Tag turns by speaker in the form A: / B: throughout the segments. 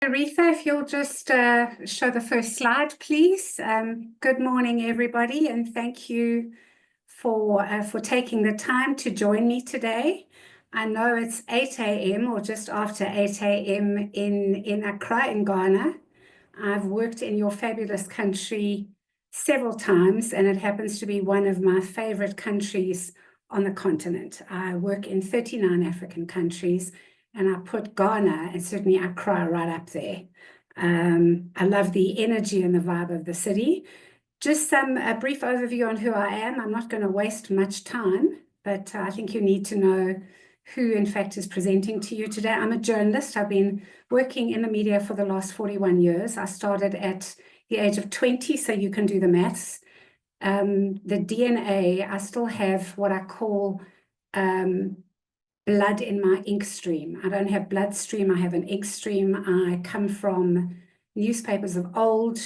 A: Aretha, if you'll just show the first slide, please. Good morning, everybody, and thank you for taking the time to join me today. I know it's 8 a.m. or just after 8 a.m. in Accra, in Ghana. I've worked in your fabulous country several times, and it happens to be one of my favorite countries on the continent. I work in 39 African countries, and I put Ghana and certainly Accra right up there. I love the energy and the vibe of the city. Just a brief overview on who I am. I'm not going to waste much time, but I think you need to know who, in fact, is presenting to you today. I'm a journalist. I've been working in the media for the last 41 years. I started at the age of 20, so you can do the maths. The DNA, I still have what I call blood in my ink stream. I don't have bloodstream, I have an ink stream. I come from newspapers of old,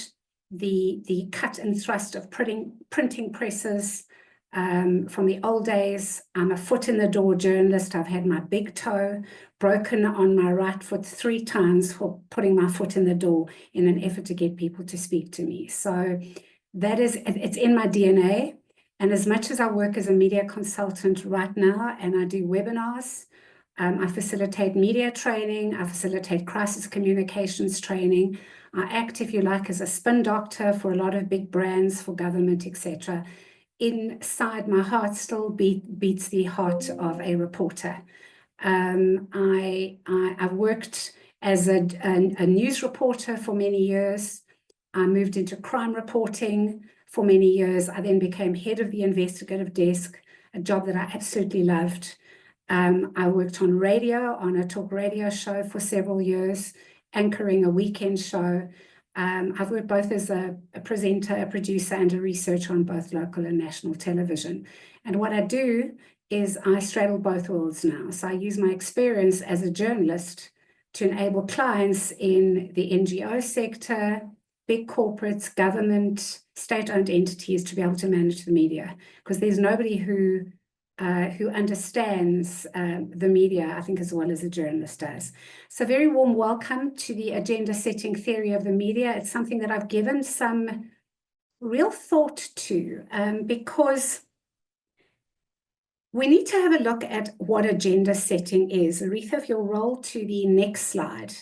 A: the cut and thrust of printing presses from the old days. I'm a foot in the door journalist. I've had my big toe broken on my right foot 3 times for putting my foot in the door in an effort to get people to speak to me. So it's in my DNA. And as much as I work as a media consultant right now, and I do webinars, I facilitate media training, I facilitate crisis communications training, I act, if you like, as a spin doctor for a lot of big brands, for government, etc. Inside my heart still beats the heart of a reporter. I've worked as a news reporter for many years. I moved into crime reporting for many years. I then became head of the investigative desk, a job that I absolutely loved. I worked on radio, on a talk radio show for several years, anchoring a weekend show. I've worked both as a presenter, a producer, and a researcher on both local and national television. And what I do is I straddle both worlds now. So I use my experience as a journalist to enable clients in the NGO sector, big corporates, government, state-owned entities to be able to manage the media, because there's nobody who understands the media, I think, as well as a journalist does. So very warm welcome to the agenda setting theory of the media. It's something that I've given some real thought to, because we need to have a look at what agenda setting is. Aretha, if you'll roll to the next slide.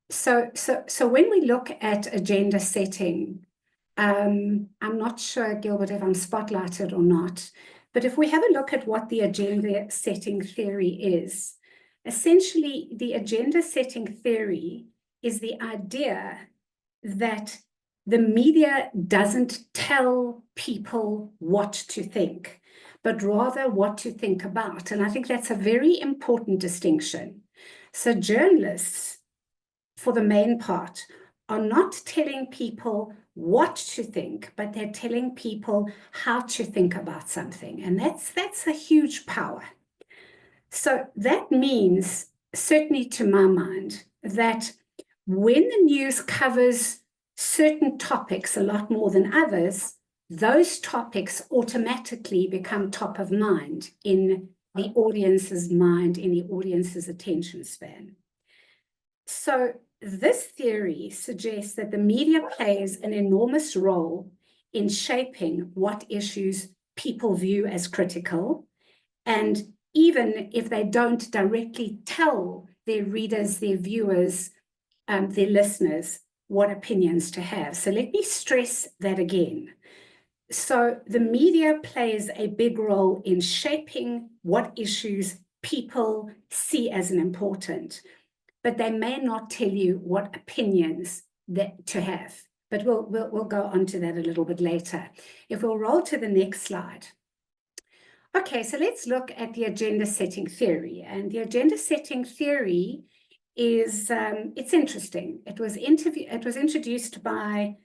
A: So when we look at agenda setting, I'm not sure, Gilbert, if I'm spotlighted or not, but if we have a look at what the agenda setting theory is, essentially the agenda setting theory is the idea that the media doesn't tell people what to think, but rather what to think about. And I think that's a very important distinction. So journalists, for the main part, are not telling people what to think, but they're telling people how to think about something. And that's a huge power. So that means, certainly to my mind, that when the news covers certain topics a lot more than others, those topics automatically become top of mind in the audience's mind, in the audience's attention span. So this theory suggests that the media plays an enormous role in shaping what issues people view as critical, and even if they don't directly tell their readers, their viewers, their listeners what opinions to have. So let me stress that again. So the media plays a big role in shaping what issues people see as important, but they may not tell you what opinions to have. But we'll go on to that a little bit later. If we'll roll to the next slide. Okay, so let's look at the agenda setting theory. And the agenda setting theory is, it's interesting. It was introduced by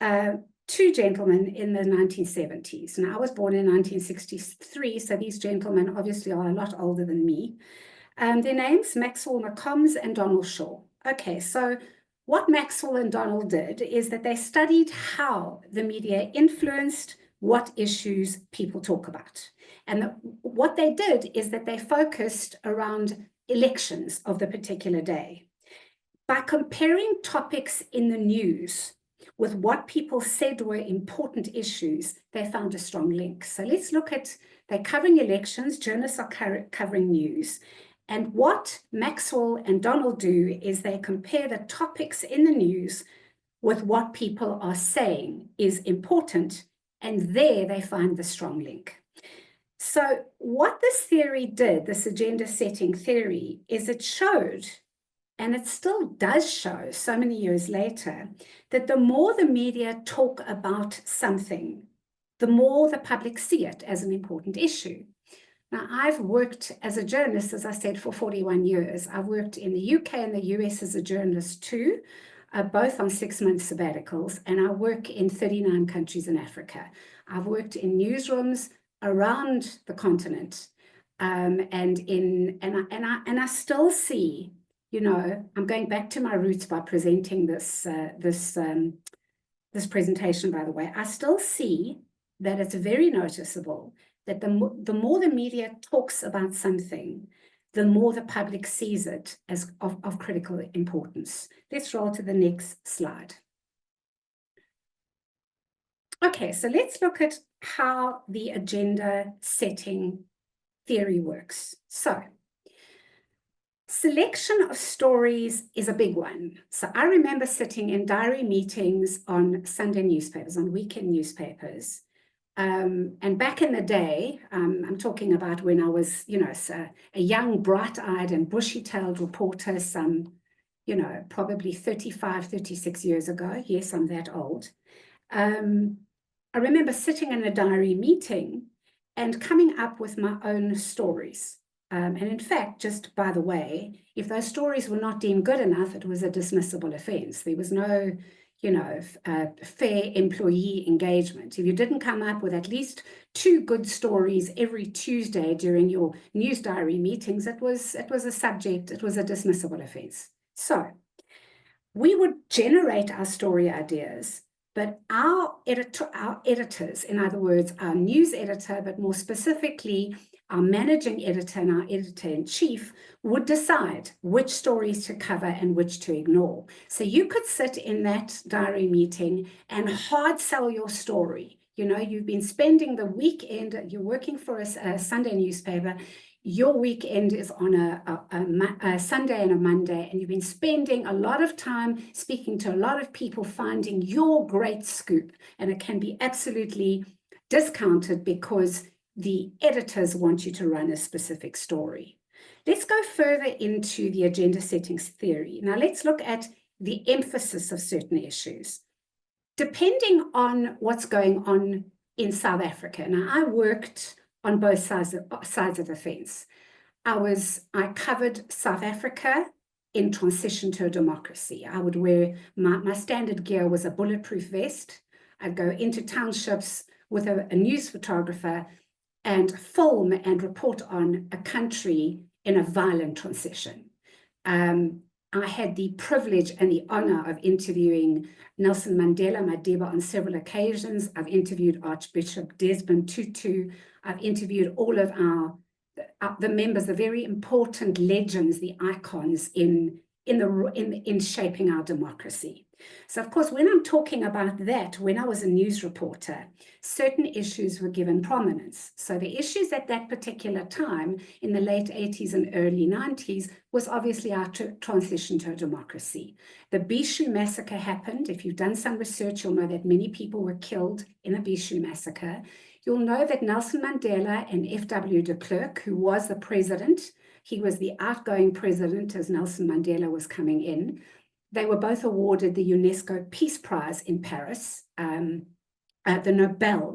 A: 2 gentlemen in the 1970s. Now, I was born in 1963, so these gentlemen obviously are a lot older than me. Their names, Maxwell McCombs and Donald Shaw. Okay, so what Maxwell and Donald did is that they studied how the media influenced what issues people talk about. And what they did is that they focused around elections of the particular day. By comparing topics in the news with what people said were important issues, they found a strong link. So let's look at, they're covering elections, journalists are covering news. And what Maxwell and Donald do is they compare the topics in the news with what people are saying is important, and there they find the strong link. So what this theory did, this agenda setting theory, is it showed, and it still does show so many years later, that the more the media talk about something, the more the public see it as an important issue. Now, I've worked as a journalist, as I said, for 41 years. I've worked in the UK and the US as a journalist too, both on 6-month sabbaticals, and I work in 39 countries in Africa. I've worked in newsrooms around the continent, and I still see, you know, I'm going back to my roots by presenting this presentation, by the way. I still see that it's very noticeable that the more the media talks about something, the more the public sees it as of critical importance. Let's roll to the next slide. Okay, so let's look at how the agenda setting theory works. So, selection of stories is a big one. So I remember sitting in diary meetings on Sunday newspapers, on weekend newspapers. And back in the day, I'm talking about when I was, you know, a young, bright-eyed and bushy-tailed reporter, some, you know, probably 35, 36 years ago. Yes, I'm that old. I remember sitting in a diary meeting and coming up with my own stories. And in fact, just by the way, if those stories were not deemed good enough, it was a dismissible offense. There was no, you know, fair employee engagement. If you didn't come up with at least 2 good stories every Tuesday during your news diary meetings, it was a dismissible offense. So we would generate our story ideas, but our editors, in other words, our news editor, but more specifically, our managing editor and our editor-in-chief would decide which stories to cover and which to ignore. So you could sit in that diary meeting and hard sell your story. You know, you've been spending the weekend, you're working for a Sunday newspaper, your weekend is on a Sunday and a Monday, and you've been spending a lot of time speaking to a lot of people, finding your great scoop, and it can be absolutely discounted because the editors want you to run a specific story. Let's go further into the agenda settings theory. Now let's look at the emphasis of certain issues. Depending on what's going on in South Africa, now I worked on both sides of the fence. I covered South Africa in transition to a democracy. I would wear, my standard gear was a bulletproof vest. I'd go into townships with a news photographer and film and report on a country in a violent transition. I had the privilege and the honor of interviewing Nelson Mandela Madiba on several occasions. I've interviewed Archbishop Desmond Tutu. I've interviewed all of the members, the very important legends, the icons in shaping our democracy. So of course, when I'm talking about that, when I was a news reporter, certain issues were given prominence. So the issues at that particular time in the late 80s and early 90s was obviously our transition to a democracy. The Cashew massacre happened. If you've done some research, you'll know that many people were killed in the Cashew massacre. You'll know that Nelson Mandela and F.W. de Klerk, who was the president, he was the outgoing president as Nelson Mandela was coming in. They were both awarded the UNESCO Peace Prize in Paris, the Nobel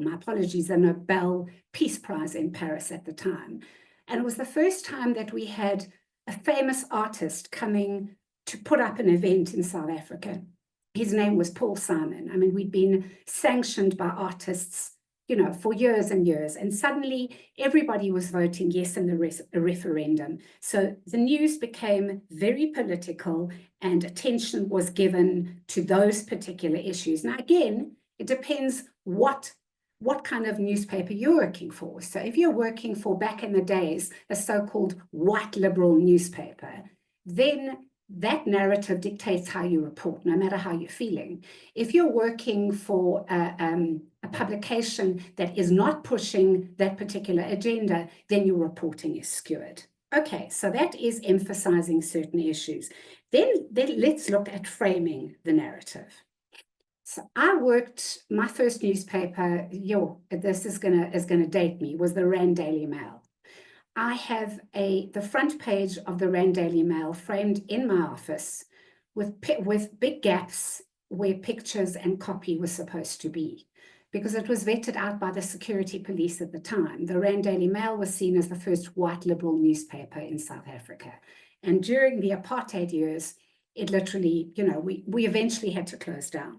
A: Peace Prize in Paris at the time. And it was the first time that we had a famous artist coming to put up an event in South Africa. His name was Paul Simon. I mean, we'd been sanctioned by artists, you know, for years and years. And suddenly everybody was voting yes in the referendum. So the news became very political and attention was given to those particular issues. Now, again, it depends what kind of newspaper you're working for. So if you're working for, back in the days, a so-called white liberal newspaper, then that narrative dictates how you report, no matter how you're feeling. If you're working for a publication that is not pushing that particular agenda, then your reporting is skewed. Okay, so that is emphasizing certain issues. Then let's look at framing the narrative. So I worked, my first newspaper, this is gonna date me, was the Rand Daily Mail. I have the front page of the Rand Daily Mail framed in my office with big gaps where pictures and copy were supposed to be, because it was vetted out by the security police at the time. The Rand Daily Mail was seen as the first white liberal newspaper in South Africa. And during the apartheid years, it literally, we eventually had to close down.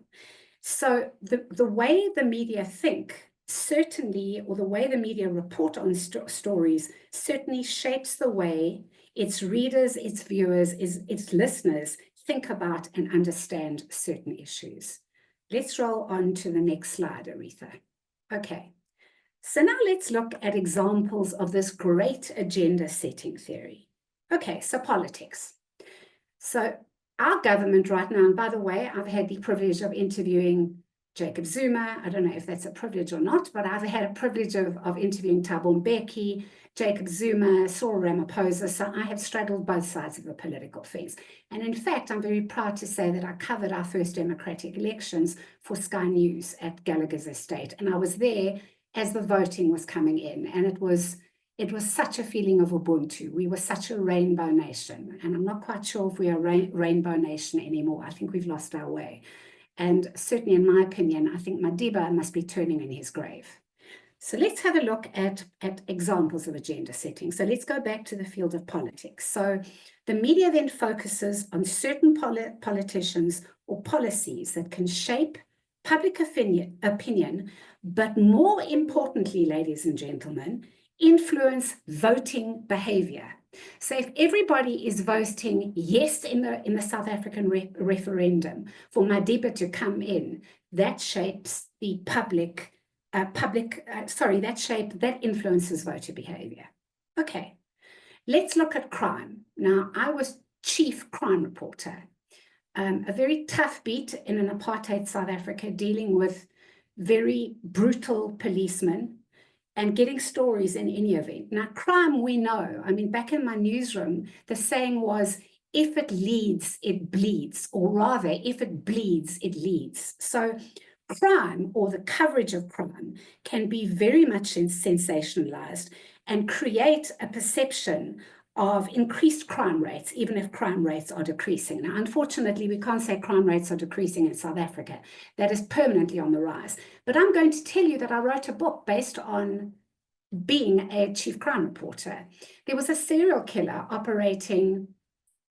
A: So the way the media think, certainly, or the way the media report on stories certainly shapes the way its readers, its viewers, its listeners think about and understand certain issues. Let's roll on to the next slide, Aretha. Okay, so now let's look at examples of this great agenda setting theory. Okay, so politics. So our government right now, and by the way, I've had the privilege of interviewing Jacob Zuma. I don't know if that's a privilege or not, but I've had a privilege of interviewing Thabo Mbeki, Jacob Zuma, Cyril Ramaphosa. So I have straddled both sides of the political fence. And in fact, I'm very proud to say that I covered our first democratic elections for Sky News at Gallagher's estate. And I was there as the voting was coming in. And it was such a feeling of Ubuntu. We were such a rainbow nation. And I'm not quite sure if we are a rainbow nation anymore. I think we've lost our way. And certainly, in my opinion, I think Madiba must be turning in his grave. So let's have a look at examples of agenda setting. So let's go back to the field of politics. So the media then focuses on certain politicians or policies that can shape public opinion, but more importantly, ladies and gentlemen, influence voting behavior. So if everybody is voting yes in the South African referendum for Madiba to come in, that shapes the that influences voter behavior. Okay, let's look at crime. Now, I was chief crime reporter, a very tough beat in an apartheid South Africa, dealing with very brutal policemen and getting stories in any event. Now, crime, we know. I mean, back in my newsroom, the saying was, if it leads, it bleeds, or rather, if it bleeds, it leads. So crime, or the coverage of crime, can be very much sensationalized and create a perception of increased crime rates, even if crime rates are decreasing. Now, unfortunately, we can't say crime rates are decreasing in South Africa. That is permanently on the rise. But I'm going to tell you that I wrote a book based on being a chief crime reporter. There was a serial killer operating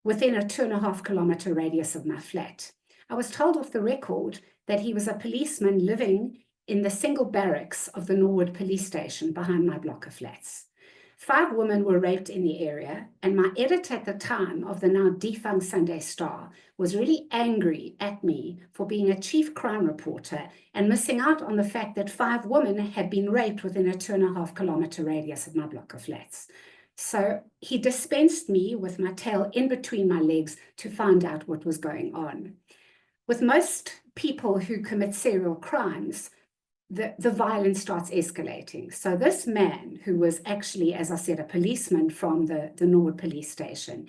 A: within a 2.5 kilometer radius of my flat. I was told off the record that he was a policeman living in the single barracks of the Norwood police station behind my block of flats. 5 women were raped in the area, and my editor at the time of the now defunct Sunday Star was really angry at me for being a chief crime reporter and missing out on the fact that 5 women had been raped within a 2.5 kilometer radius of my block of flats. So he dispensed me with my tail in between my legs to find out what was going on. With most people who commit serial crimes, the violence starts escalating. So this man, who was actually, as I said, a policeman from the Norwood police station,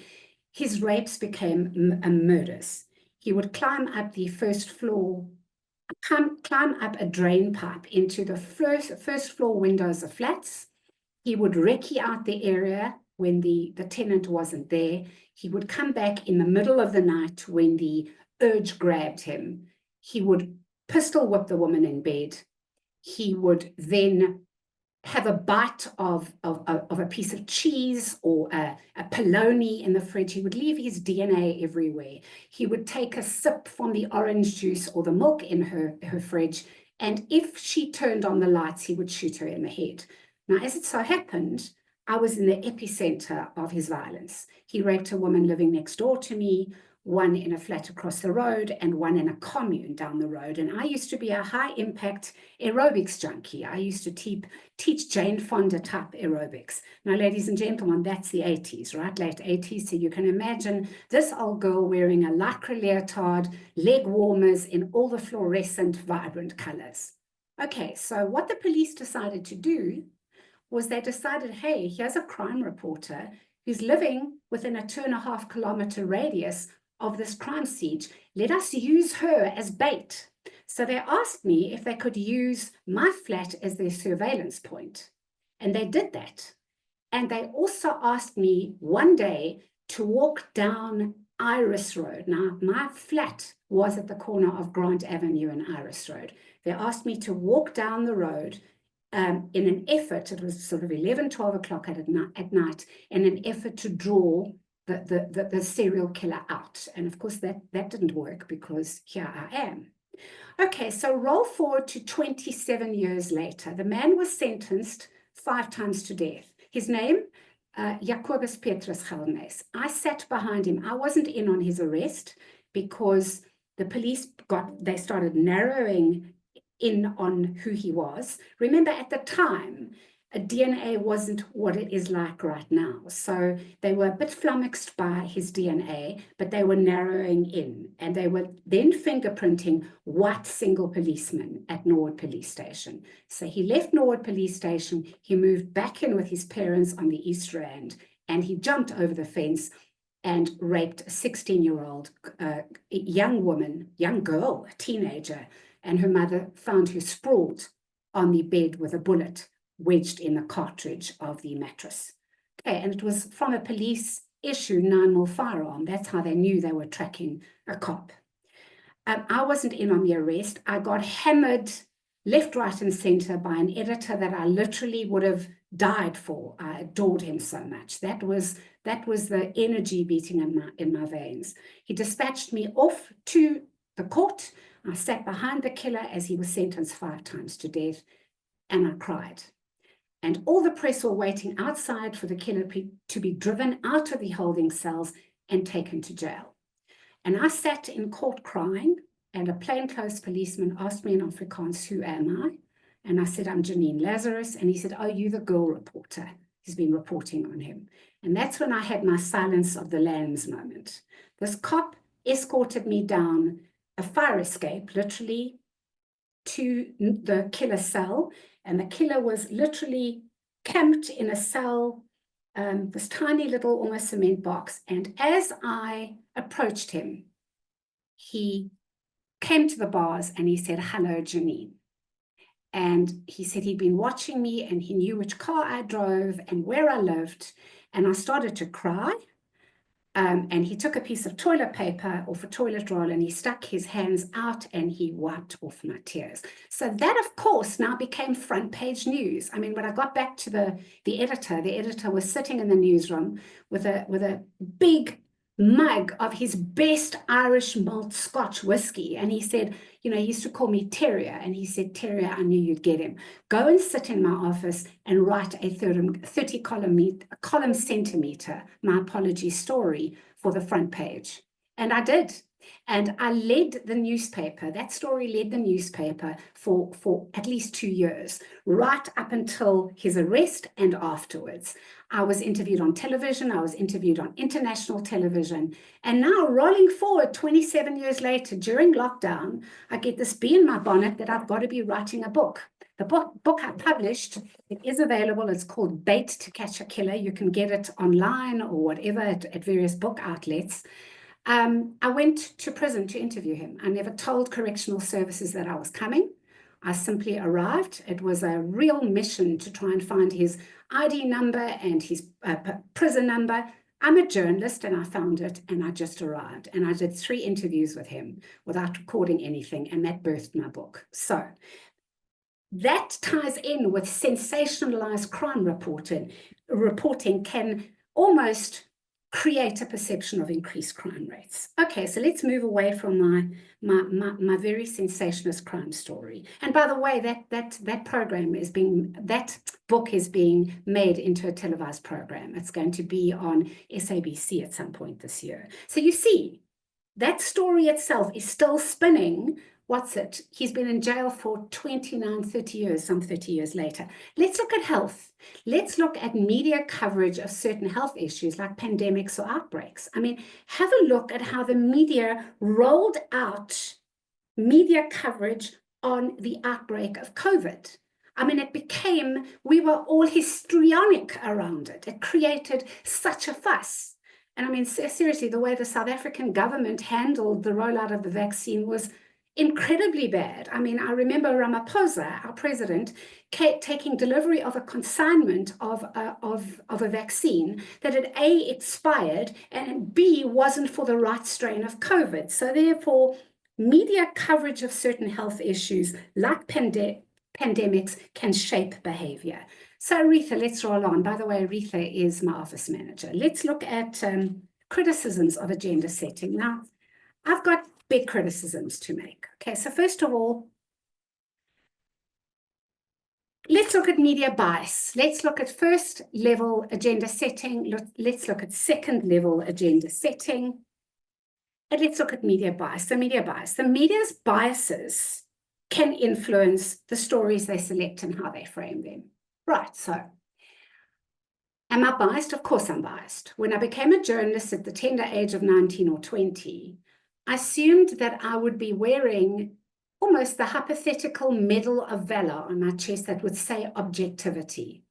A: his rapes became murders. He would climb up the first floor, climb up a drain pipe into the first floor windows of flats. He would recce out the area when the tenant wasn't there. He would come back in the middle of the night when the urge grabbed him. He would pistol whip the woman in bed. He would then have a bite of a piece of cheese or a polony in the fridge. He would leave his DNA everywhere. He would take a sip from the orange juice or the milk in her fridge. And if she turned on the lights, he would shoot her in the head. Now, as it so happened, I was in the epicenter of his violence. He raped a woman living next door to me one in a flat across the road, and one in a commune down the road. And I used to be a high-impact aerobics junkie. I used to teach Jane Fonda type aerobics. Now, ladies and gentlemen, that's the 80s, right? Late 80s. So you can imagine this old girl wearing a lycra leotard, leg warmers in all the fluorescent, vibrant colors. Okay, so what the police decided to do was they decided, hey, here's a crime reporter who's living within a 2.5 kilometer radius of this crime siege. Let us use her as bait. So they asked me if they could use my flat as their surveillance point. And they did that. And they also asked me one day to walk down Iris Road. Now, my flat was at the corner of Grant Avenue and Iris Road. They asked me to walk down the road in an effort, it was sort of 11, 12 o'clock at night, in an effort to draw the serial killer out. And of course, that didn't work because here I am. Okay, so roll forward to 27 years later. The man was sentenced 5 times to death. His name, Jacobus Petrus Gelmes. I sat behind him. I wasn't in on his arrest because the police they started narrowing in on who he was. Remember, at the time, DNA wasn't what it is like right now. So they were a bit flummoxed by his DNA, but they were narrowing in. And they were then fingerprinting white single policemen at Norwood Police Station. So he left Norwood Police Station, he moved back in with his parents on the East Rand, and he jumped over the fence and raped a 16-year-old young girl, a teenager, and her mother found her sprawled on the bed with a bullet wedged in the cartridge of the mattress. Okay, and it was from a police issue 9mm firearm. That's how they knew they were tracking a cop. I wasn't in on the arrest. I got hammered left, right, and center by an editor that I literally would have died for. I adored him so much. That was the energy beating in my veins. He dispatched me off to the court. I sat behind the killer as he was sentenced 5 times to death, and I cried. And all the press were waiting outside for the killer to be driven out of the holding cells and taken to jail. And I sat in court crying, and a plainclothes policeman asked me in Afrikaans, who am I? And I said, I'm Janine Lazarus. And he said, oh, you're the girl reporter. He's been reporting on him. And that's when I had my silence of the lambs moment. This cop escorted me down a fire escape, literally, to the killer cell. And the killer was literally camped in a cell, this tiny little almost cement box. And as I approached him, he came to the bars and he said, hello, Janine. And he said he'd been watching me and he knew which car I drove and where I lived. And I started to cry. And he took a piece of toilet paper off a toilet roll and he stuck his hands out and he wiped off my tears. So that, of course, now became front page news. I mean, when I got back to the editor was sitting in the newsroom with a big mug of his best Irish malt Scotch whiskey. And he said, you know, he used to call me Terrier. And he said, Terrier, I knew you'd get him. Go and sit in my office and write a 30 column centimeter, my apology, story for the front page. And I did. And I led the newspaper. That story led the newspaper for at least 2 years, right up until his arrest and afterwards. I was interviewed on television. I was interviewed on international television. And now, rolling forward 27 years later, during lockdown, I get this bee in my bonnet that I've got to be writing a book. The book I published, it is available. It's called Bait to Catch a Killer. You can get it online or whatever at various book outlets. I went to prison to interview him. I never told correctional services that I was coming. I simply arrived. It was a real mission to try and find his ID number and his prison number. I'm a journalist and I found it and I just arrived. And I did 3 interviews with him without recording anything, and that birthed my book. So that ties in with sensationalized crime reporting can almost create a perception of increased crime rates. Okay, so let's move away from my very sensationalist crime story. And by the way, that book is being made into a televised program. It's going to be on SABC at some point this year. So you see, That story itself is still spinning. What's it? He's been in jail for 29, 30 years, some 30 years later. Let's look at health. Let's look at media coverage of certain health issues like pandemics or outbreaks. I mean, have a look at how the media rolled out media coverage on the outbreak of COVID. I mean, we were all histrionic around it. It created such a fuss. And I mean, seriously, the way the South African government handled the rollout of the vaccine was incredibly bad. I mean, I remember Ramaphosa, our president, taking delivery of a consignment of a vaccine that had A, expired, and B, wasn't for the right strain of COVID. So therefore, media coverage of certain health issues like pandemics can shape behavior. So Aretha, let's roll on. By the way, Aretha is my office manager. Let's look at criticisms of agenda setting. Now, I've got big criticisms to make. Okay, so first of all, let's look at media bias. Let's look at first level agenda setting. Let's look at second level agenda setting. And let's look at media bias. So media bias. The media's biases can influence the stories they select and how they frame them. Right, so am I biased? Of course I'm biased. When I became a journalist at the tender age of 19 or 20, I assumed that I would be wearing almost the hypothetical medal of valor on my chest that would say objectivity.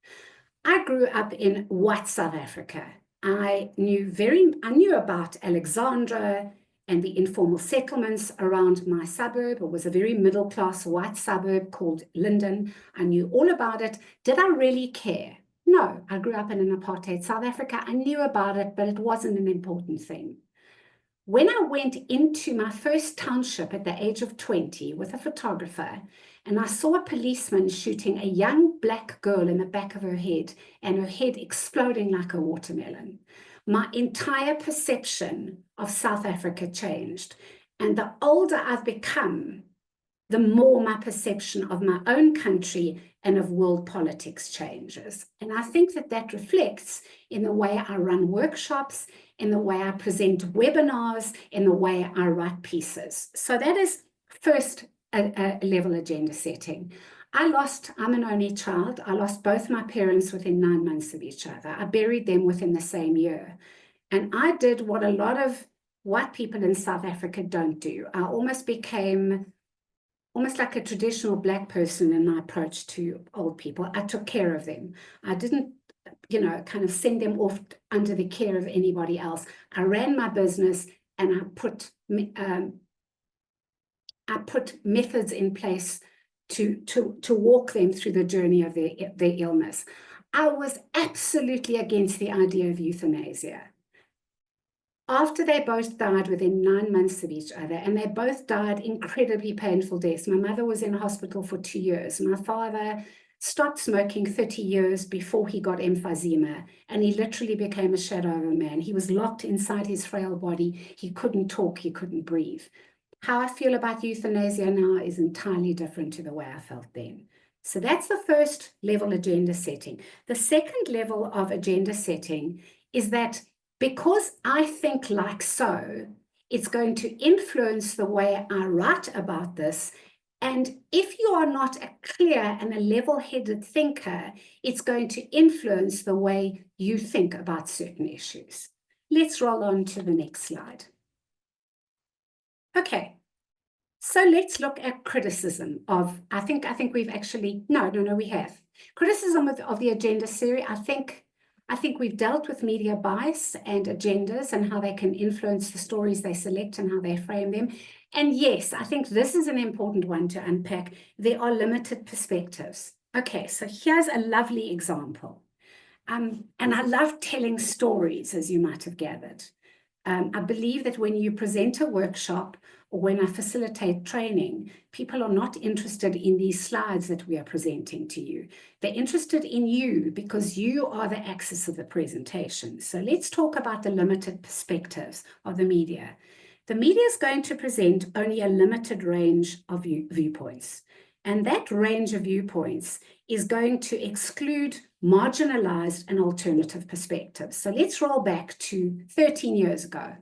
A: I grew up in white South Africa. I knew about Alexandra and the informal settlements around my suburb. It was a very middle-class white suburb called Linden. I knew all about it. Did I really care? No, I grew up in an apartheid South Africa. I knew about it, but it wasn't an important thing. When I went into my first township at the age of 20 with a photographer, and I saw a policeman shooting a young black girl in the back of her head and her head exploding like a watermelon, my entire perception of South Africa changed. And the older I've become, the more my perception of my own country and of world politics changes. And I think that that reflects in the way I run workshops, in the way I present webinars, in the way I write pieces. So that is first level agenda setting. I'm an only child. I lost both my parents within 9 months of each other. I buried them within the same year. And I did what a lot of white people in South Africa don't do. I almost became almost like a traditional black person in my approach to old people. I took care of them. I didn't, kind of send them off under the care of anybody else. I ran my business and I put methods in place to walk them through the journey of their illness. I was absolutely against the idea of euthanasia. After they both died within 9 months of each other, and they both died incredibly painful deaths. My mother was in hospital for 2 years. My father stopped smoking 30 years before he got emphysema, and he literally became a shadow of a man. He was locked inside his frail body. He couldn't talk, he couldn't breathe. How I feel about euthanasia now is entirely different to the way I felt then. So that's the first level agenda setting. The second level of agenda setting is that because I think like so, it's going to influence the way I write about this. And if you are not a clear and a level-headed thinker, it's going to influence the way you think about certain issues. Let's roll on to the next slide. Okay, so let's look at criticism of, I think we've actually, no, we have. Criticism of the agenda series, I think we've dealt with media bias and agendas and how they can influence the stories they select and how they frame them. And yes, I think this is an important one to unpack. There are limited perspectives. Okay, so here's a lovely example. And I love telling stories, as you might have gathered. I believe that when you present a workshop or when I facilitate training, people are not interested in these slides that we are presenting to you. They're interested in you because you are the axis of the presentation. So let's talk about the limited perspectives of the media. The media is going to present only a limited range of viewpoints. And that range of viewpoints is going to exclude marginalized and alternative perspectives. So let's roll back to 13 years ago.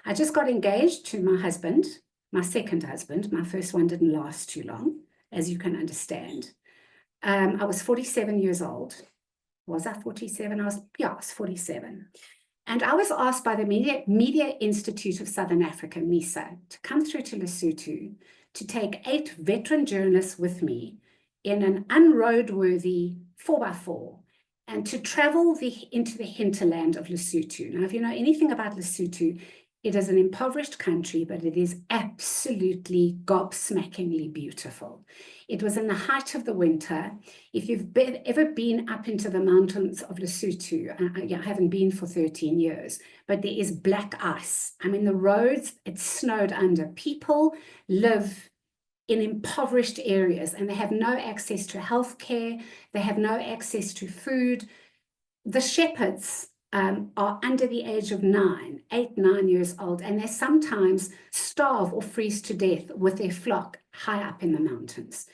A: I just got engaged to my husband, my second husband. My first one didn't last too long, as you can understand. I was 47 years old. Was I 47? I was 47. And I was asked by the Media Institute of Southern Africa, MISA, to come through to Lesotho to take 8 veteran journalists with me in an unroadworthy 4x4 and to travel into the hinterland of Lesotho. Now, if you know anything about Lesotho, it is an impoverished country, but it is absolutely gobsmackingly beautiful. It was in the height of the winter. If you've ever been up into the mountains of Lesotho, I haven't been for 13 years, but there is black ice. I mean, the roads, it's snowed under. People live in impoverished areas and they have no access to healthcare. They have no access to food. The shepherds are under the age of 9 years old, and they sometimes starve or freeze to death with their flock high up in the mountains.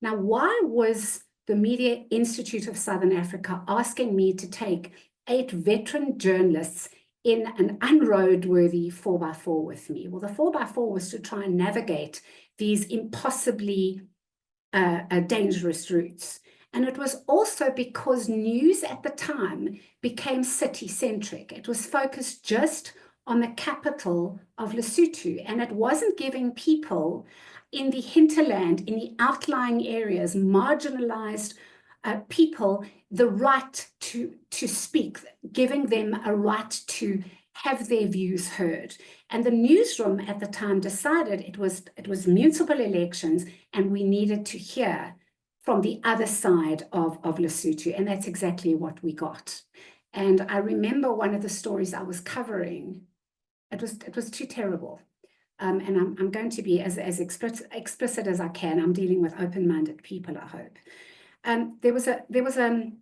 A: Now, why was the Media Institute of Southern Africa asking me to take 8 veteran journalists in an unroadworthy 4x4 with me? Well, the 4x4 was to try and navigate these impossibly dangerous routes. And it was also because news at the time became city-centric. It was focused just on the capital of Lesotho, and it wasn't giving people in the hinterland, in the outlying areas, marginalized people, the right to speak, giving them a right to have their views heard. And the newsroom at the time decided it was municipal elections, and we needed to hear from the other side of Lesotho, and that's exactly what we got. And I remember one of the stories I was covering, it was too terrible. And I'm going to be as explicit as I can. I'm dealing with open-minded people, I hope. There was a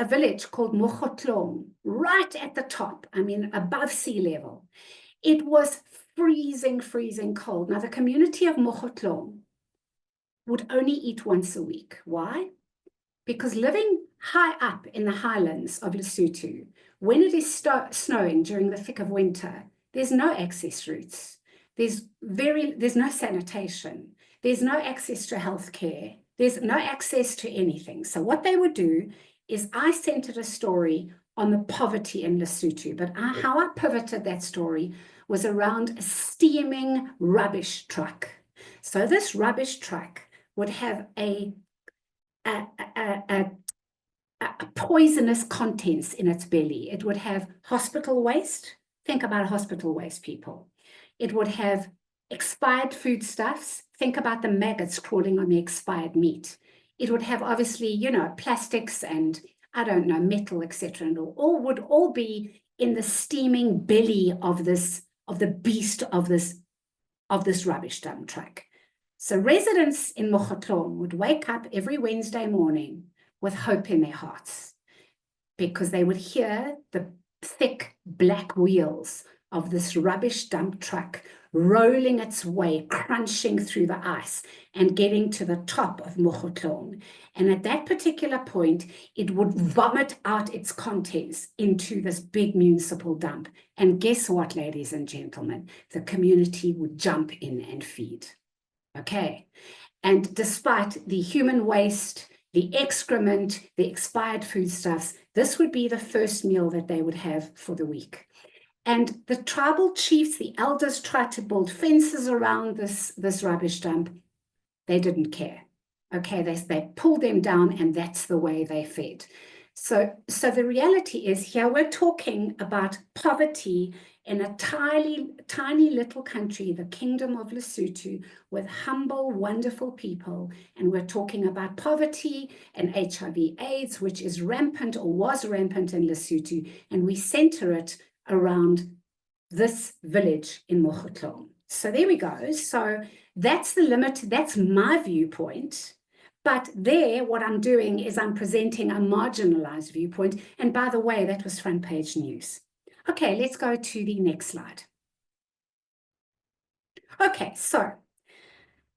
A: village called Mogotlong, right at the top, I mean, above sea level. It was freezing cold. Now, the community of Mogotlong would only eat once a week. Why? Because living high up in the highlands of Lesotho, when it is snowing during the thick of winter, there's no access routes. There's no sanitation. There's no access to healthcare. There's no access to anything. So what they would do is I centered a story on the poverty in Lesotho, but how I pivoted that story was around a steaming rubbish truck. So this rubbish truck would have a poisonous contents in its belly. It would have hospital waste. Think about hospital waste, people. It would have expired foodstuffs. Think about the maggots crawling on the expired meat. It would have, obviously, plastics and, I don't know, metal, etc. And all would all be in the steaming belly of the beast of this rubbish dump truck. So residents in Mogotlong would wake up every Wednesday morning with hope in their hearts because they would hear the thick black wheels of this rubbish dump truck rolling its way, crunching through the ice and getting to the top of Mogotlong. And at that particular point, it would vomit out its contents into this big municipal dump. And guess what, ladies and gentlemen? The community would jump in and feed. Okay, and despite the human waste, the excrement, the expired foodstuffs, this would be the first meal that they would have for the week. And the tribal chiefs, the elders, tried to build fences around this rubbish dump. They didn't care. Okay, they pulled them down, and that's the way they fed. So the reality is here we're talking about poverty in a tiny little country, the Kingdom of Lesotho, with humble, wonderful people. And we're talking about poverty and HIV/AIDS, which is rampant or was rampant in Lesotho. And we center it around this village in Mogotlong. So there we go. So that's the limit. That's my viewpoint. But there, what I'm doing is I'm presenting a marginalized viewpoint. And by the way, that was front page news. Okay, let's go to the next slide. Okay, so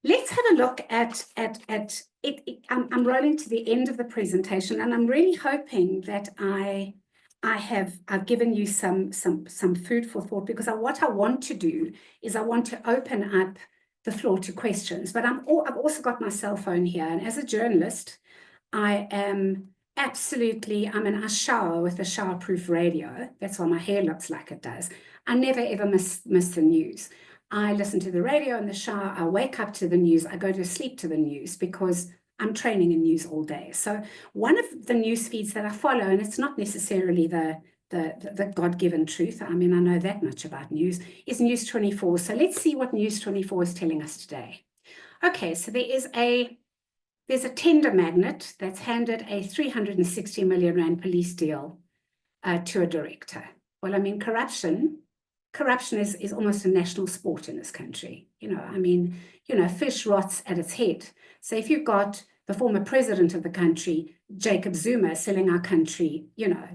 A: let's have a look at it. I'm rolling to the end of the presentation, and I'm really hoping that I I've given you some food for thought, because what I want to do is I want to open up the floor to questions. But I've also got my cell phone here, and as a journalist, I am absolutely, I shower with a showerproof radio. That's why my hair looks like it does. I never ever miss the news. I listen to the radio in the shower. I wake up to the news. I go to sleep to the news, because I'm training in news all day. So one of the news feeds that I follow, and it's not necessarily the God-given truth, I mean, I know that much about news, is News 24. So let's see what News 24 is telling us today. Okay, so there's a tender magnet that's handed a 360 million rand police deal to a director. Well, I mean, corruption is almost a national sport in this country. I mean, fish rots at its head. So if you've got the former president of the country, Jacob Zuma, selling our country,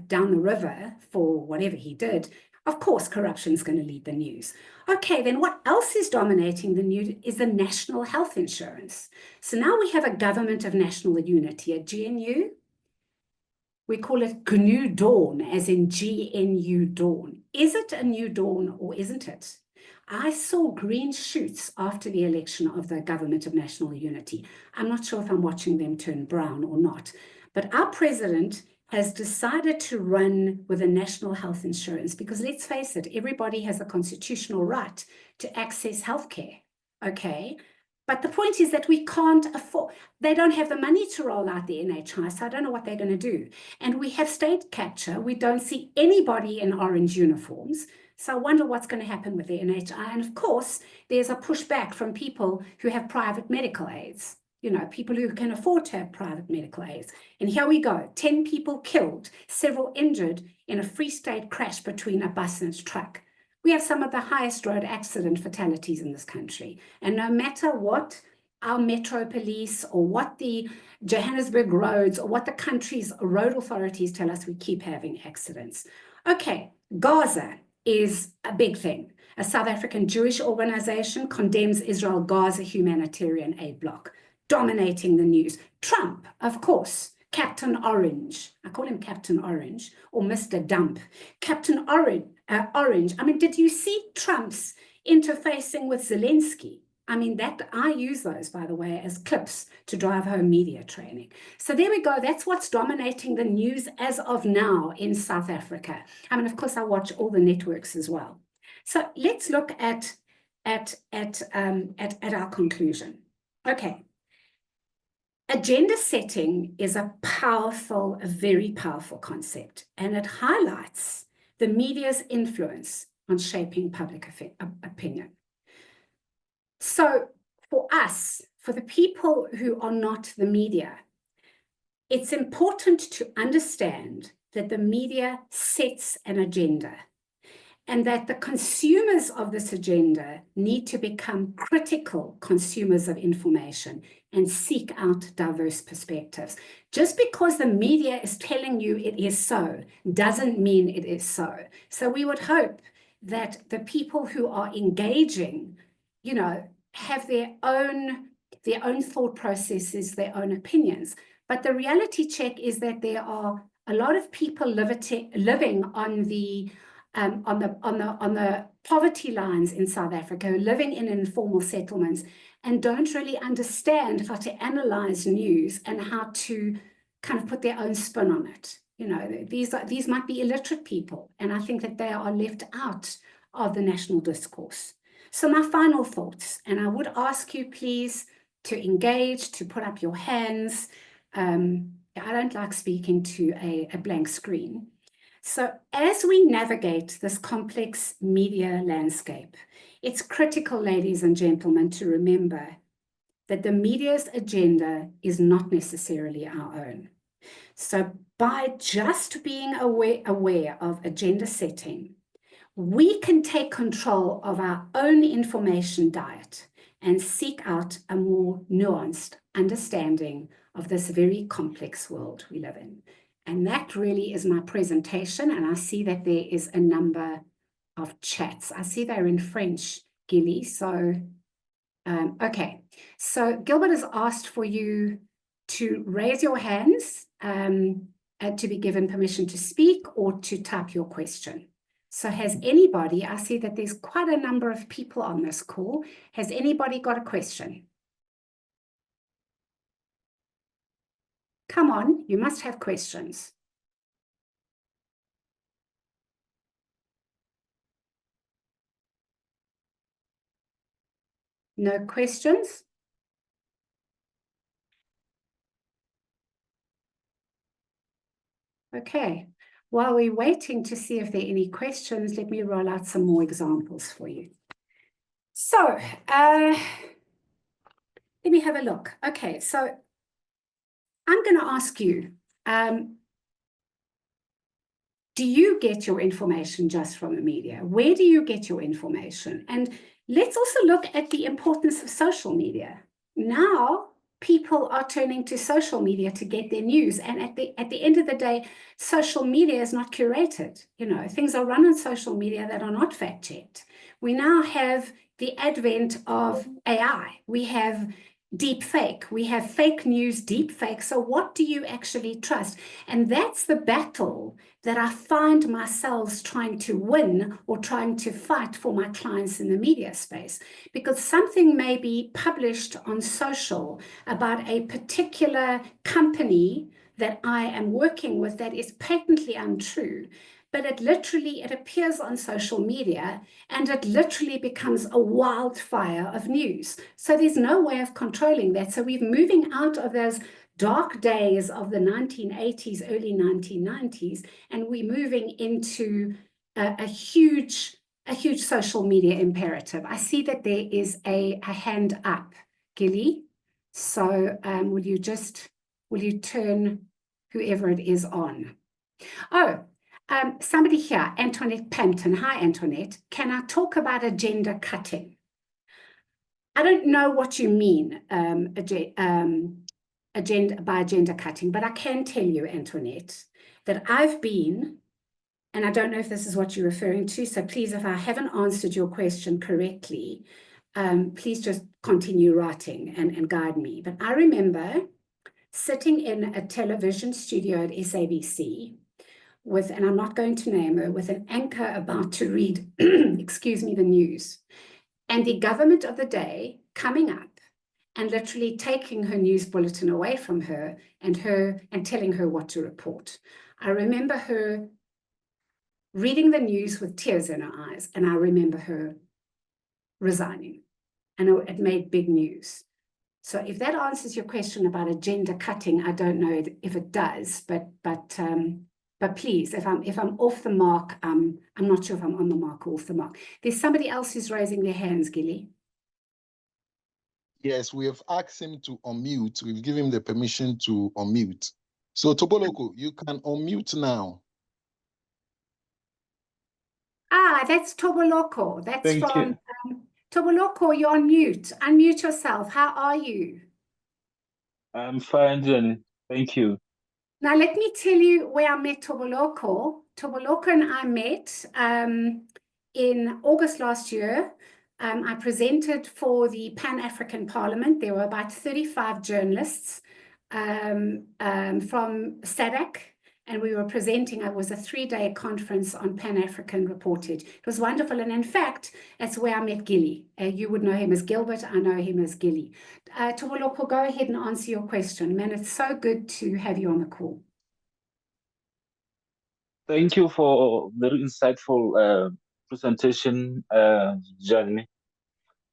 A: down the river for whatever he did, of course, corruption is going to lead the news. Okay, then what else is dominating the news is the national health insurance. So now we have a government of national unity, a GNU. We call it GNU Dawn, as in GNU Dawn. Is it a new dawn or isn't it? I saw green shoots after the election of the government of national unity. I'm not sure if I'm watching them turn brown or not, but our president has decided to run with a national health insurance, because let's face it, everybody has a constitutional right to access healthcare, okay? But the point is that we can't afford, they don't have the money to roll out the NHI, so I don't know what they're going to do. And we have state capture. We don't see anybody in orange uniforms. So I wonder what's going to happen with the NHI. And of course, there's a pushback from people who have private medical aids, people who can afford to have private medical aids. And here we go, 10 people killed, several injured in a Free State crash between a bus and a truck. We have some of the highest road accident fatalities in this country. And no matter what our metro police or what the Johannesburg roads or what the country's road authorities tell us, we keep having accidents. Okay, Gaza is a big thing. A South African Jewish organization condemns Israel-Gaza humanitarian aid block, dominating the news. Trump, of course, Captain Orange. I call him Captain Orange, or Mr. Dump. Captain Orange. I mean, did you see Trump's interfacing with Zelensky? I mean, I use those, by the way, as clips to drive home media training. So there we go. That's what's dominating the news as of now in South Africa. I mean, of course, I watch all the networks as well. So let's look at our conclusion. Okay. Agenda setting is a very powerful concept, and it highlights the media's influence on shaping public opinion. So for us, for the people who are not the media, it's important to understand that the media sets an agenda, and that the consumers of this agenda need to become critical consumers of information and seek out diverse perspectives. Just because the media is telling you it is so, doesn't mean it is so. So we would hope that the people who are engaging, have their own thought processes, their own opinions. But the reality check is that there are a lot of people living on the poverty lines in South Africa, living in informal settlements, and don't really understand how to analyze news and how to kind of put their own spin on it. These might be illiterate people, and I think that they are left out of the national discourse. So my final thoughts, and I would ask you please to engage, to put up your hands. I don't like speaking to a blank screen. So as we navigate this complex media landscape, it's critical, ladies and gentlemen, to remember that the media's agenda is not necessarily our own. So by just being aware of agenda setting, we can take control of our own information diet and seek out a more nuanced understanding of this very complex world we live in. And that really is my presentation. And I see that there is a number of chats. I see they're in French, Gilly. So, okay. So Gilbert has asked for you to raise your hands. to be given permission to speak or to type your question. So has anybody, I see that there's quite a number of people on this call. Has anybody got a question? Come on, you must have questions. No questions? Okay. While we're waiting to see if there are any questions, let me roll out some more examples for you. So, let me have a look. Okay, so I'm going to ask you, do you get your information just from the media? Where do you get your information? And let's also look at the importance of social media. Now, people are turning to social media to get their news. And at the end of the day, social media is not curated. You know, things are run on social media that are not fact-checked. We now have the advent of AI. We have deep fake. We have fake news, deep fake. So what do you actually trust? And that's the battle that I find myself trying to win or trying to fight for my clients in the media space, because something may be published on social about a particular company that I am working with that is patently untrue, but it appears on social media and it literally becomes a wildfire of news. So there's no way of controlling that. So we're moving out of those dark days of the 1980s, early 1990s, and we're moving into a huge social media imperative. I see that there is a hand up, Gilly. So will you turn whoever it is on? Oh, somebody here, Antoinette Pampton. Hi, Antoinette. Can I talk about agenda cutting? I don't know what you mean, agenda cutting, but I can tell you, Antoinette, that I've been, and I don't know if this is what you're referring to, so please, if I haven't answered your question correctly, please just continue writing and guide me. But I remember sitting in a television studio at SABC with, and I'm not going to name her, with an anchor about to read, excuse me, the news, and the government of the day coming up and literally taking her news bulletin away from her and telling her what to report. I remember her reading the news with tears in her eyes, and I remember her resigning, and it made big news. So if that answers your question about agenda cutting, I don't know if it does, but please, if I'm off the mark, I'm not sure if I'm on the mark or off the mark. There's somebody else who's raising their hands, Gilly.
B: Yes, we have asked him to unmute. We've given him the permission to unmute. So Toboloko, you can unmute now.
A: Ah, that's Toboloko. That's
C: Thank
A: from
C: you.
A: Toboloko, you're on mute. Unmute yourself. How are you?
C: I'm fine, Jenny. Thank you.
A: Now, let me tell you where I met Toboloko. Toboloko and I met in August last year. I presented for the Pan-African Parliament. There were about 35 journalists from SADC, and we were presenting. It was a 3-day conference on Pan-African reportage. It was wonderful, and in fact, that's where I met Gilly. You would know him as Gilbert. I know him as Gilly. Toboloko, go ahead and answer your question. Man, it's so good to have you on the call.
C: Thank you for very insightful presentation, Jenny.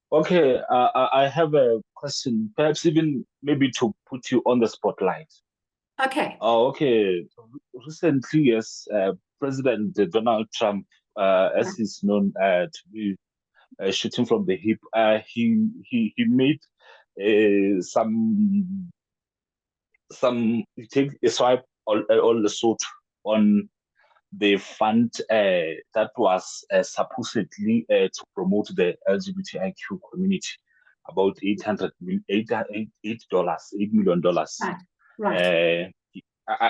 C: Okay, I have a question, perhaps even maybe to put you on the spotlight.
A: Okay.
C: Okay. Recently, yes, President Donald Trump, as he's known to be shooting from the hip, he made he take a swipe on the sword on the fund that was supposedly to promote the LGBTIQ community, about $8 million.
A: Right.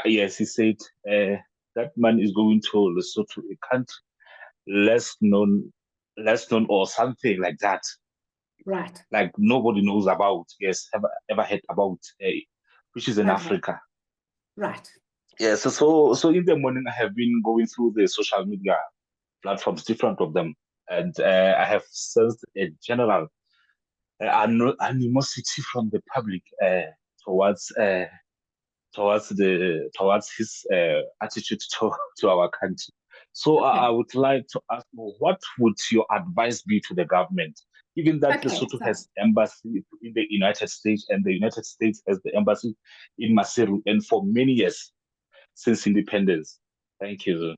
C: Yes, he said that money is going to Lesotho, a country less known or something like that.
A: Right.
C: Like nobody knows about, yes, ever heard about, which is in Africa.
A: Right.
C: Yes, so in the morning I have been going through the social media platforms, different of them, and I have sensed a general animosity from the public towards towards his attitude to our country. So
A: Okay.
C: I would like to ask you, what would your advice be to the government, given that
A: Okay,
C: Lesotho
A: so-
C: has embassy in the United States and the United States has the embassy in Maseru, and for many years since independence? Thank you.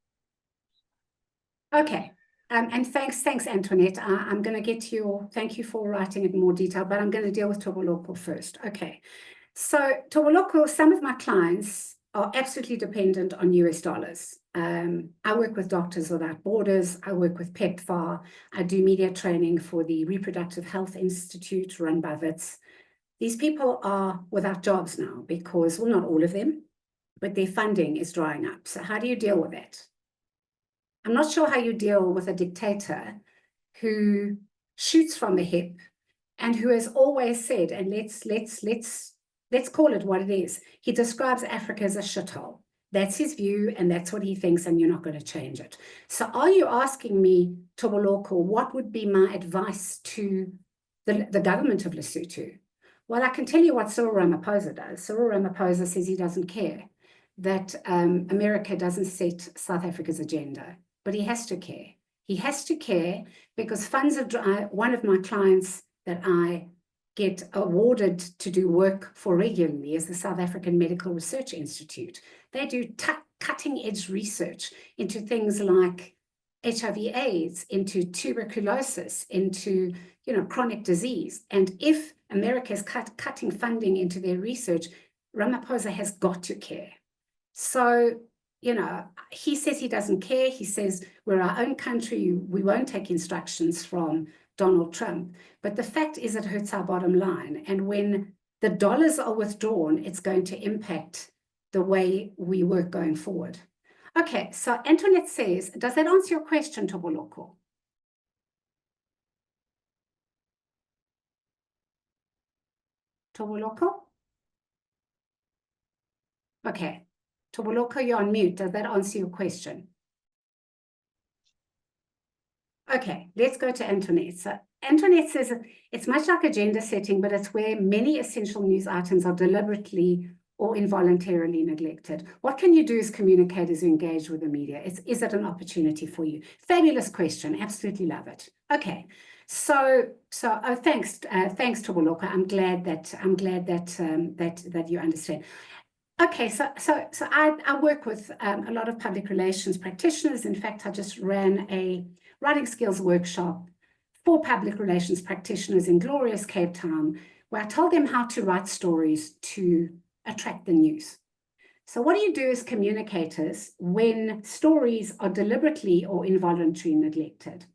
A: Okay. And thanks, Antoinette. I'm going to get to your, thank you for writing in more detail, but I'm going to deal with Toboloko first. Okay. So Toboloko, some of my clients are absolutely dependent on US dollars. I work with Doctors Without Borders. I work with PEPFAR. I do media training for the Reproductive Health Institute run by WITS. These people are without jobs now because, well, not all of them, but their funding is drying up. So how do you deal with that? I'm not sure how you deal with a dictator who shoots from the hip and who has always said, and let's call it what it is. He describes Africa as a shithole. That's his view, and that's what he thinks, and you're not going to change it. So are you asking me, Toboloko, what would be my advice to the government of Lesotho? Well, I can tell you what Cyril Ramaphosa does. Cyril Ramaphosa says he doesn't care that America doesn't set South Africa's agenda, but he has to care. He has to care because funds of one of my clients that I get awarded to do work for regularly is the South African Medical Research Institute. They do cutting edge research into things like HIV/AIDS, into tuberculosis, into chronic disease. And if America is cutting funding into their research, Ramaphosa has got to care. So, he says he doesn't care. He says we're our own country. We won't take instructions from Donald Trump. But the fact is it hurts our bottom line. And when the dollars are withdrawn, it's going to impact the way we work going forward. Okay, so Antoinette says, does that answer your question, Toboloko? Toboloko? Okay. Toboloko, you're on mute. Does that answer your question? Okay, let's go to Antoinette. So Antoinette says it's much like agenda setting, but it's where many essential news items are deliberately or involuntarily neglected. What can you do as communicators who engage with the media? Is it an opportunity for you? Fabulous question. Absolutely love it. Okay, so thanks, Toboloko. I'm glad that you understand. Okay, so I work with a lot of public relations practitioners. In fact, I just ran a writing skills workshop for public relations practitioners in glorious Cape Town, where I told them how to write stories to attract the news. So what do you do as communicators when stories are deliberately or involuntarily neglected?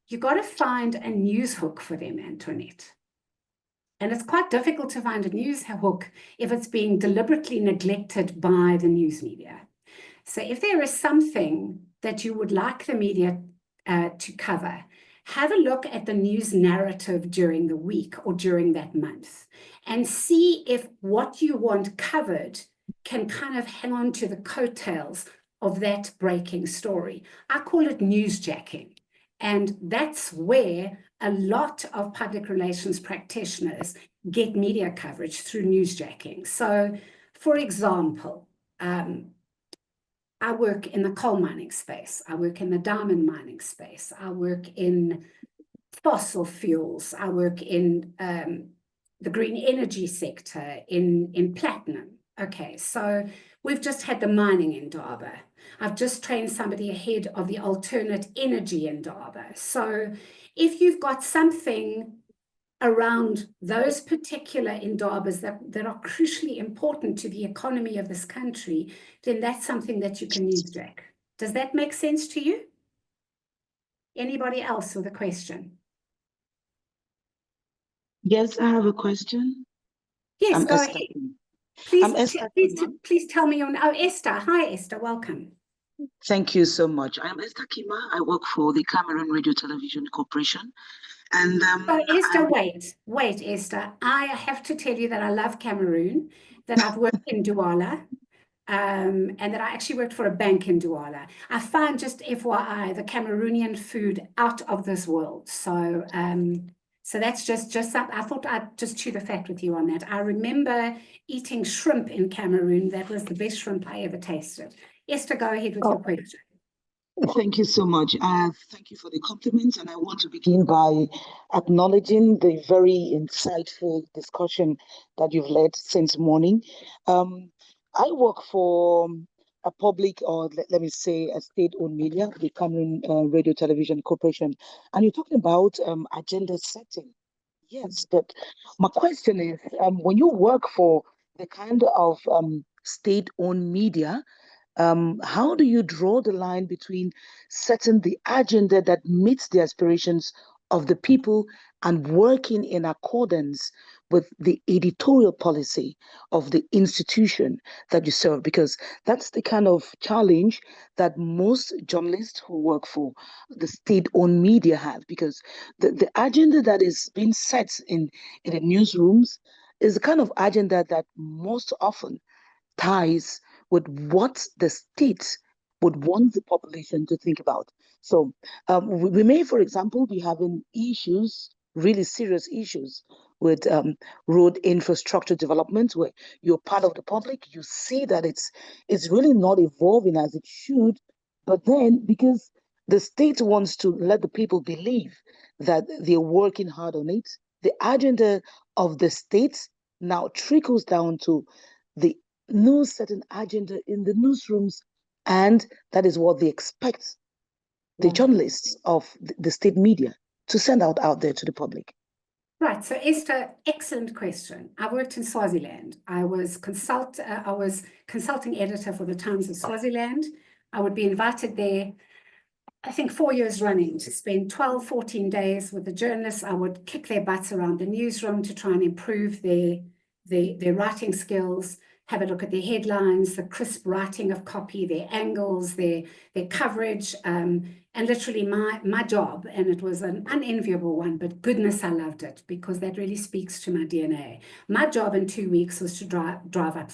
A: You've got to find a news hook for them, Antoinette. And it's quite difficult to find a news hook if it's being deliberately neglected by the news media. So if there is something that you would like the media to cover, have a look at the news narrative during the week or during that month and see if what you want covered can kind of hang on to the coattails of that breaking story. I call it newsjacking. And that's where a lot of public relations practitioners get media coverage through newsjacking. So, for example, I work in the coal mining space. I work in the diamond mining space. I work in fossil fuels. I work in the green energy sector, in platinum. Okay, so we've just had the mining in Indaba. I've just trained somebody ahead of the alternate energy in Indaba. So if you've got something around those particular Indabas that are crucially important to the economy of this country, then that's something that you can newsjack. Does that make sense to you? Anybody else with a question?
D: Yes, I have a question.
A: Yes, go
D: Esther.
A: ahead. Please tell me your name. Oh, Esther. Hi, Esther. Welcome.
D: Thank you so much. I'm Esther Kima. I work for the Cameroon Radio Television Corporation. And
A: Esther, wait, Esther. I have to tell you that I love Cameroon, that I've worked in Douala. and that I actually worked for a bank in Douala. I find, just FYI, the Cameroonian food out of this world. So so that's just something. I thought I'd just chew the fat with you on that. I remember eating shrimp in Cameroon. That was the best shrimp I ever tasted. Esther, go ahead with your question.
D: Thank you so much. Thank you for the compliments, and I want to begin by acknowledging the very insightful discussion that you've led since morning. I work for a public, or let me say, a state-owned media, the Cameroon Radio Television Corporation, and you're talking about agenda setting. Yes, but my question is, when you work for the kind of state-owned media, how do you draw the line between setting the agenda that meets the aspirations of the people and working in accordance with the editorial policy of the institution that you serve? Because that's the kind of challenge that most journalists who work for the state-owned media have, because the agenda that is being set in the newsrooms is the kind of agenda that most often ties with what the state would want the population to think about. So we may, for example, be having issues, really serious issues with road infrastructure development, where you're part of the public, you see that it's really not evolving as it should, but then because the state wants to let the people believe that they're working hard on it, the agenda of the state now trickles down to the news certain agenda in the newsrooms, and that is what they expect the journalists of the state media to send out there to the public.
A: Right, so Esther, excellent question. I worked in Swaziland. I was consulting editor for the Times of Swaziland. I would be invited there, I think 4 years running, to spend 12, 14 days with the journalists. I would kick their butts around the newsroom to try and improve their writing skills, have a look at their headlines, the crisp writing of copy, their angles, their coverage, and literally my job, and it was an unenviable one, but goodness, I loved it, because that really speaks to my DNA. My job in 2 weeks was to drive up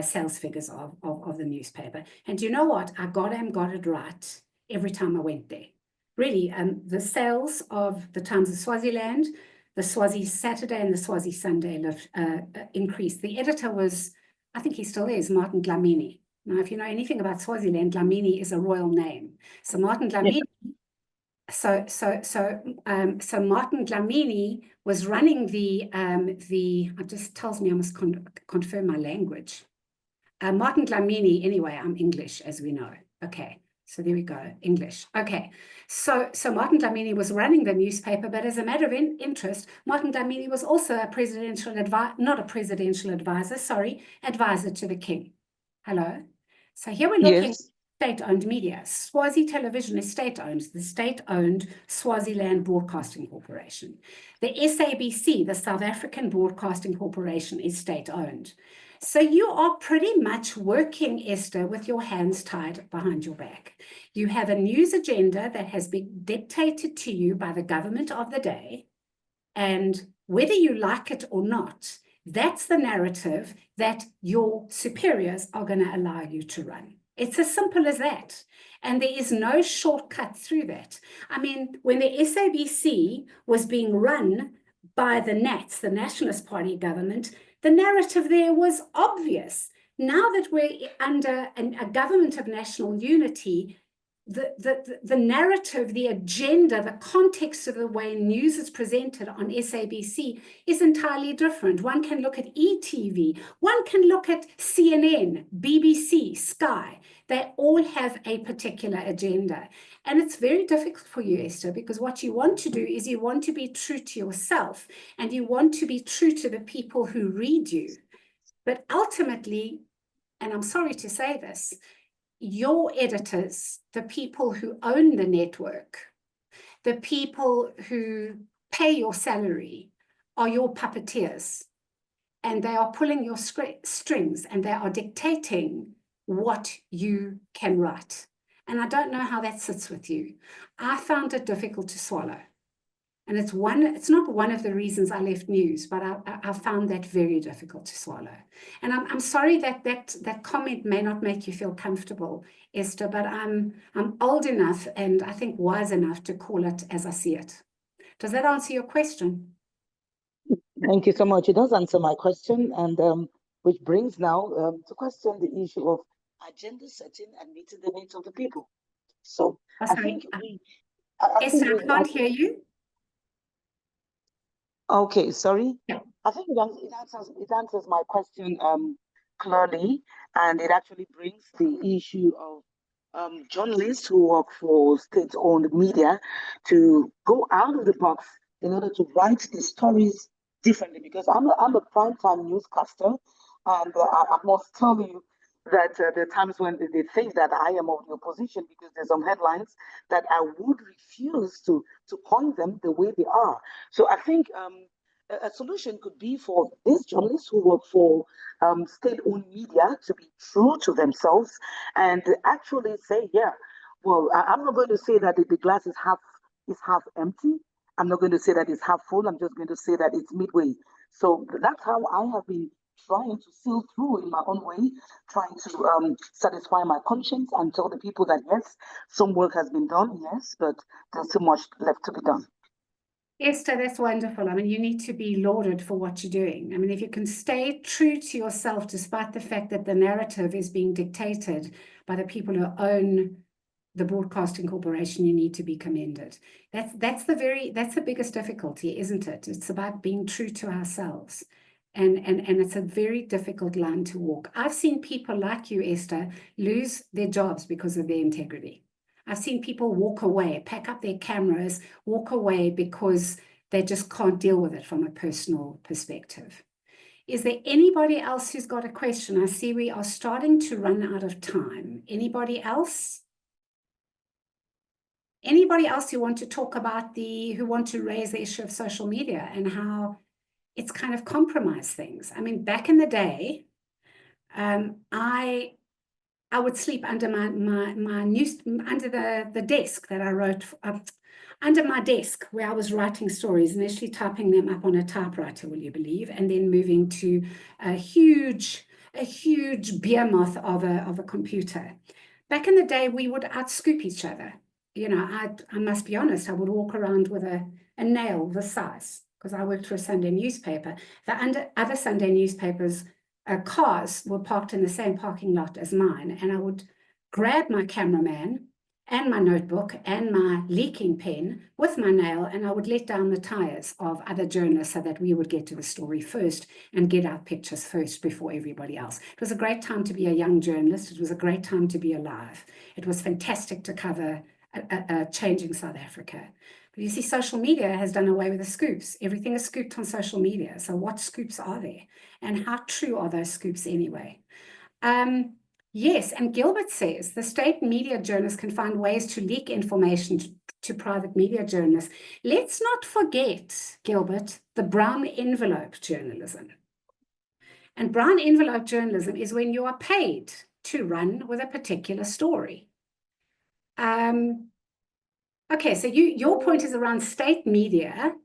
A: sales figures of the newspaper. And you know what? I got it right every time I went there. Really, the sales of the Times of Swaziland, the Swazi Saturday and the Swazi Sunday increased. The editor was, I think he still is, Martin Dlamini. Now, if you know anything about Swaziland, Dlamini is a royal name. So Martin Dlamini, so Martin Dlamini was running it just tells me I must confirm my language. Martin Dlamini, anyway, I'm English, as we know. Okay. So there we go, English. Okay, so Martin Dlamini was running the newspaper, but as a matter of interest, Martin Dlamini was also a advisor to the king. Hello. So here we're looking at state-owned media. Swazi Television is state-owned, the state-owned Swaziland Broadcasting Corporation. The SABC, the South African Broadcasting Corporation, is state-owned. So you are pretty much working, Esther, with your hands tied behind your back. You have a news agenda that has been dictated to you by the government of the day, and whether you like it or not, that's the narrative that your superiors are going to allow you to run. It's as simple as that. And there is no shortcut through that. I mean, when the SABC was being run by the Nats, the Nationalist Party government, the narrative there was obvious. Now that we're under a government of national unity, the narrative, the agenda, the context of the way news is presented on SABC is entirely different. One can look at ETV, one can look at CNN, BBC, Sky. They all have a particular agenda. And it's very difficult for you, Esther, because what you want to do is you want to be true to yourself, and you want to be true to the people who read you. But ultimately, and I'm sorry to say this, your editors, the people who own the network, the people who pay your salary, are your puppeteers, and they are pulling your strings, and they are dictating what you can write. And I don't know how that sits with you. I found it difficult to swallow. And it's not one of the reasons I left news, but I found that very difficult to swallow. And I'm sorry that comment may not make you feel comfortable, Esther, but I'm old enough and I think wise enough to call it as I see it. Does that answer your question?
D: Thank you so much. It does answer my question, and which brings now to question the issue of agenda setting and meeting the needs of the people. So I think we...
A: Esther, I can't hear you.
D: Okay, sorry.
A: Yeah.
D: I think it answers my question clearly, and it actually brings the issue of journalists who work for state-owned media to go out of the box in order to write the stories differently. Because I'm a primetime newscaster, and I must tell you that there are times when they think that I am of the opposition because there's some headlines that I would refuse to coin them the way they are. So I think a solution could be for these journalists who work for state-owned media to be true to themselves and actually say, yeah, well, I'm not going to say that the glass is half empty. I'm not going to say that it's half full. I'm just going to say that it's midway. So that's how I have been trying to sail through in my own way, trying to satisfy my conscience and tell the people that, yes, some work has been done, yes, but there's so much left to be done.
A: Esther, that's wonderful. I mean, you need to be lauded for what you're doing. I mean, if you can stay true to yourself, despite the fact that the narrative is being dictated by the people who own the broadcasting corporation, you need to be commended. That's the biggest difficulty, isn't it? It's about being true to ourselves. And it's a very difficult line to walk. I've seen people like you, Esther, lose their jobs because of their integrity. I've seen people walk away, pack up their cameras, walk away because they just can't deal with it from a personal perspective. Is there anybody else who's got a question? I see we are starting to run out of time. Anybody else? Anybody else who want to talk about who want to raise the issue of social media and how it's kind of compromised things? I mean, back in the day, I would sleep under my under the desk that I wrote, under my desk where I was writing stories, initially typing them up on a typewriter, will you believe, and then moving to a huge behemoth of a computer. Back in the day, we would outscoop each other. You know, I must be honest, I would walk around with a nail this size because I worked for a Sunday newspaper. The other Sunday newspapers, cars were parked in the same parking lot as mine, and I would grab my cameraman and my notebook and my leaking pen with my nail, and I would let down the tires of other journalists so that we would get to the story first and get our pictures first before everybody else. It was a great time to be a young journalist. It was a great time to be alive. It was fantastic to cover a changing South Africa. But you see, social media has done away with the scoops. Everything is scooped on social media. So what scoops are there? And how true are those scoops anyway? Yes, and Gilbert says the state media journalists can find ways to leak information to private media journalists. Let's not forget, Gilbert, the brown envelope journalism. And brown envelope journalism is when you are paid to run with a particular story. Okay, so your point is around state media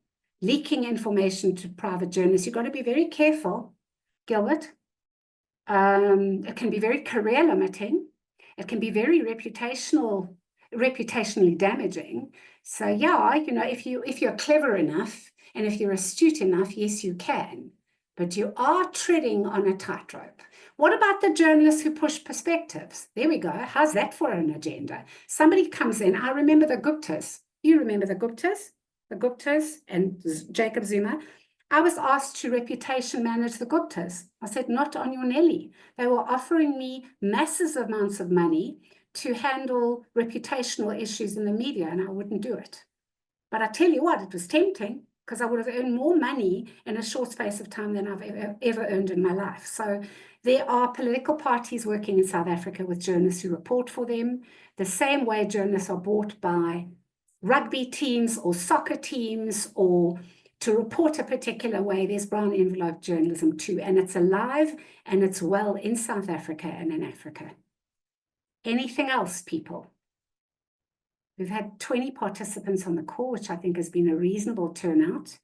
A: leaking information to private journalists. You've got to be very careful, Gilbert. It can be very career limiting. It can be very reputationally damaging. So yeah, you know, if you're clever enough and if you're astute enough, yes, you can. But you are treading on a tightrope. What about the journalists who push perspectives? There we go. How's that for an agenda? Somebody comes in. I remember the Guptas. You remember the Guptas? The Guptas and Jacob Zuma. I was asked to reputation manage the Guptas. I said, not on your Nelly. They were offering me massive amounts of money to handle reputational issues in the media, and I wouldn't do it. But I tell you what, it was tempting, because I would have earned more money in a short space of time than I've ever earned in my life. So there are political parties working in South Africa with journalists who report for them, the same way journalists are bought by rugby teams or soccer teams or to report a particular way. There's brown envelope journalism too, and it's alive and it's well in South Africa and in Africa. Anything else, people? We've had 20 participants on the call, which I think has been a reasonable turnout.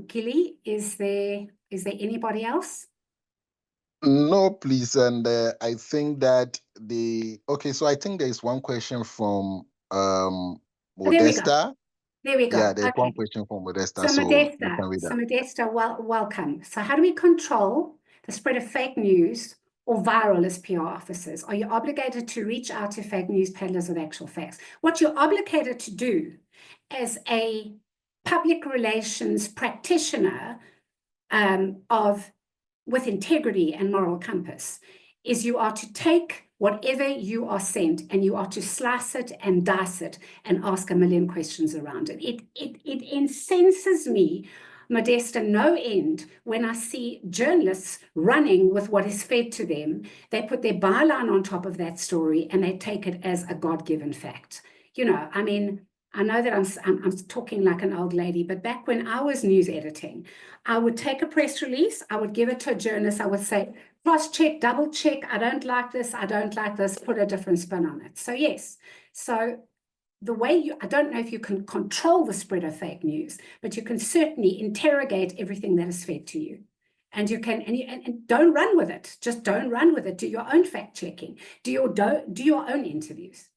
A: Gilly, is there anybody else?
B: No, please. And I think that so I think there is one question from Modesta.
A: There we go.
B: Yeah, there's
A: Okay.
B: one question from Modesta.
A: So Modesta, welcome. So how do we control the spread of fake news or viral as PR officers? Are you obligated to reach out to fake news peddlers with actual facts? What you're obligated to do as a public relations practitioner with integrity and moral compass is you are to take whatever you are sent and you are to slice it and dice it and ask a million questions around it. It incenses me, Modesta, no end when I see journalists running with what is fed to them. They put their byline on top of that story and they take it as a God-given fact. You know, I mean, I know that I'm talking like an old lady, but back when I was news editing, I would take a press release, I would give it to a journalist, I would say, cross-check, double-check, I don't like this, put a different spin on it. So yes, so the way I don't know if you can control the spread of fake news, but you can certainly interrogate everything that is fed to you. And you can, and don't run with it, just don't run with it, do your own fact-checking, do your own interviews.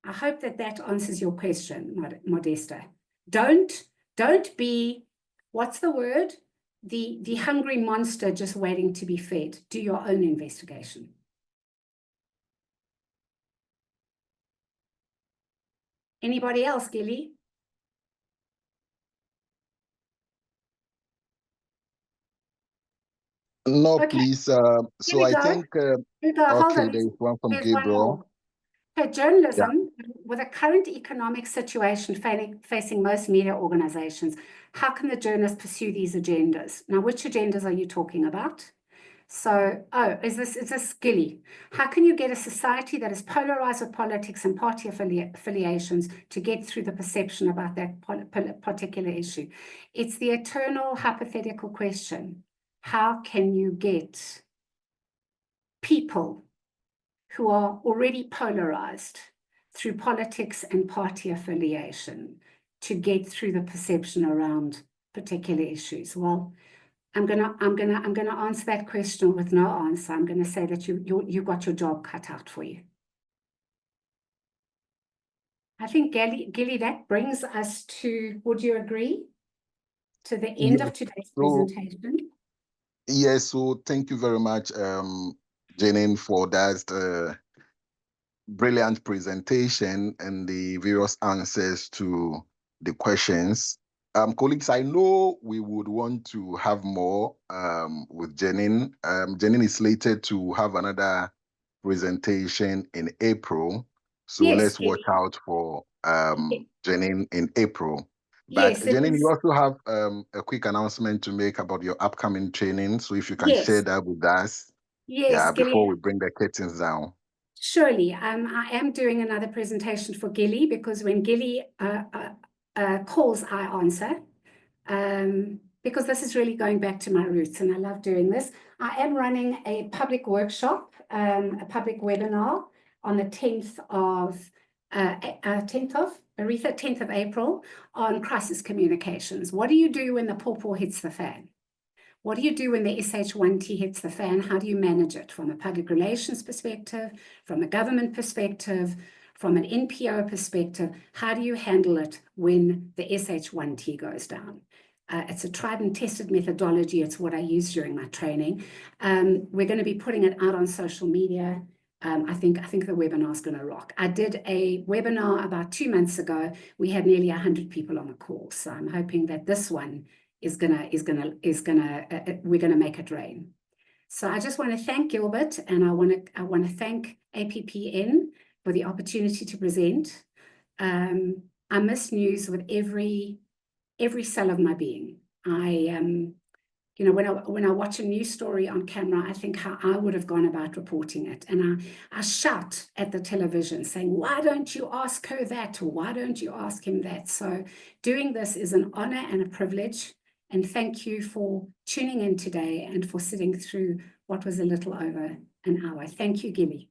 A: I hope that answers your question, Modesta. Don't be, what's the word? The hungry monster just waiting to be fed. Do your own investigation. Anybody else, Gilly?
B: No,
A: Okay.
B: please. So I think, okay, there's one from Gabriel.
A: Okay, journalism, with the current economic situation facing most media organizations, how can the journalists pursue these agendas? Now, which agendas are you talking about? So, is this Gilly? How can you get a society that is polarized with politics and party affiliations to get through the perception about that particular issue? It's the eternal hypothetical question. How can you get people who are already polarized through politics and party affiliation to get through the perception around particular issues? Well, I'm gonna answer that question with no answer. I'm gonna say that you got your job cut out for you. I think, Gilly, that brings us to, would you agree, to the end of today's presentation?
B: Yes, so thank you very much, Janine, for that brilliant presentation and the various answers to the questions. Colleagues, I know we would want to have more with Janine. Janine is slated to have another presentation in April. So
A: yes,
B: let's watch out for Janine in April. But
A: yes,
B: Janine, you also have a quick announcement to make about your upcoming training. So if you can share that with us, before we bring the curtains down.
A: Surely. I am doing another presentation for Gilly because when Gilly calls, I answer. Because this is really going back to my roots and I love doing this. I am running a public workshop, a public webinar on the 10th of April on crisis communications. What do you do when the pawpaw hits the fan? What do you do when the SH1T hits the fan? How do you manage it from a public relations perspective, from a government perspective, from an NPO perspective? How do you handle it when the SH1T goes down? It's a tried and tested methodology. It's what I use during my training. We're going to be putting it out on social media. I think the webinar is going to rock. I did a webinar about 2 months ago. We had nearly 100 people on the call. So I'm hoping that this one we're gonna make it rain. So I just want to thank Gilbert, and I want to thank APPN for the opportunity to present. I miss news with every cell of my being. You know, when I watch a news story on camera, I think how I would have gone about reporting it, and I shout at the television saying, "Why don't you ask her that?" or "Why don't you ask him that?" So doing this is an honor and a privilege. And thank you for tuning in today and for sitting through what was a little over an hour. Thank you, Gilly.